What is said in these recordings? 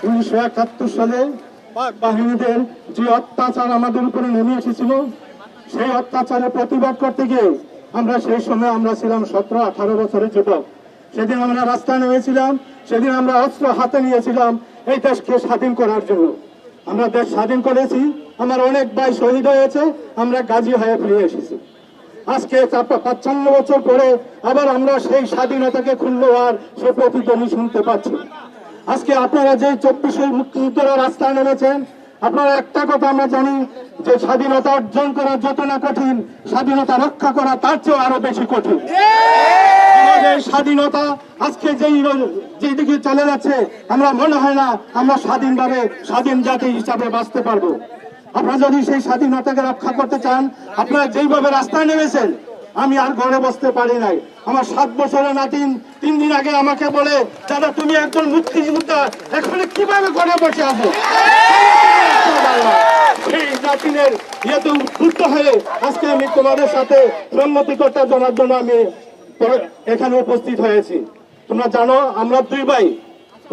1971 সালে পাক বাহিনীদের যে অত্যাচার আমাদের উপরে নেমে এসেছিল, সেই অত্যাচারের প্রতিবাদ করতে গিয়ে আমরা সেই সময় আমরা ছিলাম 17-18 বছরের যুবক। সেদিন আমরা রাস্তায় নেমেছিলাম, সেদিন আমরা অস্ত্র হাতে নিয়েছিলাম এই দেশকে স্বাধীন করার জন্য। আমরা দেশ স্বাধীন করেছি, আমার অনেক ভাই শহীদ হয়েছে, আমরা গাজী হয়ে ফিরে এসেছি। আজকে 55 বছর পরে আবার আমরা সেই স্বাধীনতাকে খুললো আর সে প্রতিধ্বনি শুনতে পাচ্ছি। আজকে আপনারা যে 24 মুক্তিযুদ্ধের রাস্তায় নেমেছেন, আপনারা একটা কথা আমরা জানি যে স্বাধীনতা অর্জন করা যত না কঠিন, স্বাধীনতা রক্ষা করা তার চেয়েও আরো বেশি কঠিন। আমাদের স্বাধীনতা আজকে যেই দিকে চলে যাচ্ছে, আমরা মনে হয় না আমরা স্বাধীনভাবে স্বাধীন জাতি হিসাবে বাঁচতে পারবো। আপনারা যদি সেই স্বাধীনতাকে রক্ষা করতে চান, আপনারা যেইভাবে রাস্তায় নেমেছেন, আমি আর ঘরে বসতে পারি নাই। আমার 7 বছরের নাতিন 3 দিন আগে আমাকে বলে, দাদা তুমি একজন মুক্তিযোদ্ধা, এখন কিভাবে ঘরে বসে আছো? সেই নাতিনের ইয়েতে উদ্বুদ্ধ হয়ে আজকে আমি তোমাদের সাথে সম্মতি করতে জানার জন্য আমি এখানে উপস্থিত হয়েছি। তোমরা জানো আমরা 2 ভাই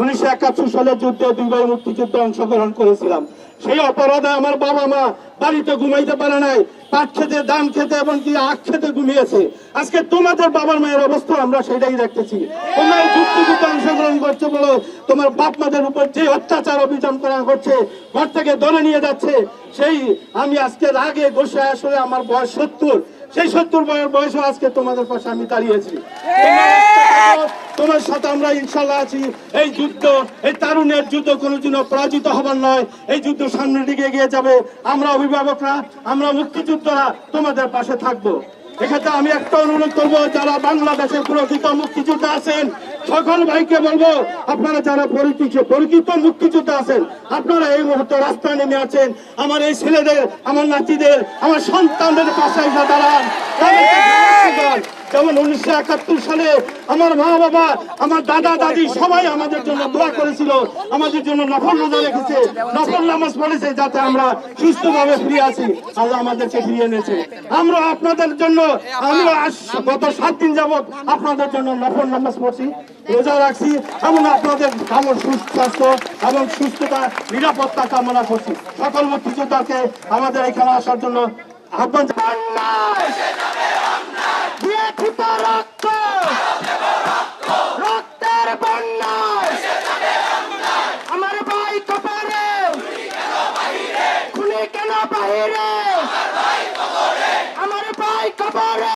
1971 সালের যুদ্ধে 2 ভাই মুক্তিযুদ্ধে অংশগ্রহণ করেছিলাম। সেই অপরাধে আমার বাবা মা বাড়িতে ঘুমাইতে পারে নাই, পাট খেতে, ধান খেতে, এমনকি আখ খেতে ঘুমিয়েছে। আজকে তোমাদের বাবার মায়ের অবস্থা আমরা সেটাই দেখতেছি। তোমরা যুদ্ধে অংশগ্রহণ করছো বলো, তোমার বাপ মাদের উপর যে অত্যাচার অভিযান করা হচ্ছে, ঘর থেকে ধরে নিয়ে যাচ্ছে। সেই আমি আজকে রাগে গোসে আসলে আমার বয়স 70, সেই 70 বয়সে আজকে তোমাদের পাশে আমি দাঁড়িয়েছি। তোমার সাথে আমরা ইনশাল্লাহ আছি। এই যুদ্ধ, এই তারুণের যুদ্ধ কোনোদিন পরাজিত হবার নয়। এই যুদ্ধ সামনের দিকে এগিয়ে যাবে। আমরা অভিভাবকরা, আমরা মুক্তিযোদ্ধারা তোমাদের পাশে থাকবো। এক্ষেত্রে আমি একটা অনুরোধ করবো, যারা বাংলাদেশের প্রকৃত মুক্তিযোদ্ধা আছেন সকল ভাইকে বলবো, আপনারা যারা পরিচিত মুক্তিযোদ্ধা আছেন, আপনারা এই মুহূর্তে রাস্তায় নেমে আছেন, আমার এই ছেলেদের, আমার নাতিদের, আমার সন্তানদের পাশে এসে দাঁড়ান। যেমন 1971 সালে আমার মা বাবা, আমার দাদা দাদি সবাই আমাদের জন্য দোয়া করেছিল, আমাদের জন্য নফল রোজা রেখেছে, নফল নামাজ পড়েছে, যাতে আমরা সুস্থভাবে ফিরে আসি। আল্লাহ আমাদেরকে ফিরিয়ে এনেছে। আমরা আপনাদের জন্য, আমরা গত 7 দিন যাবৎ আপনাদের জন্য নফল নামাজ পড়ছি, রোজা রাখছি, এবং আপনাদের সুস্বাস্থ্য এবং সুস্থতা, নিরাপত্তা কামনা করছি। সকল মুক্তিযোদ্ধাকে আমাদের এখানে আসার জন্য আহ্বান।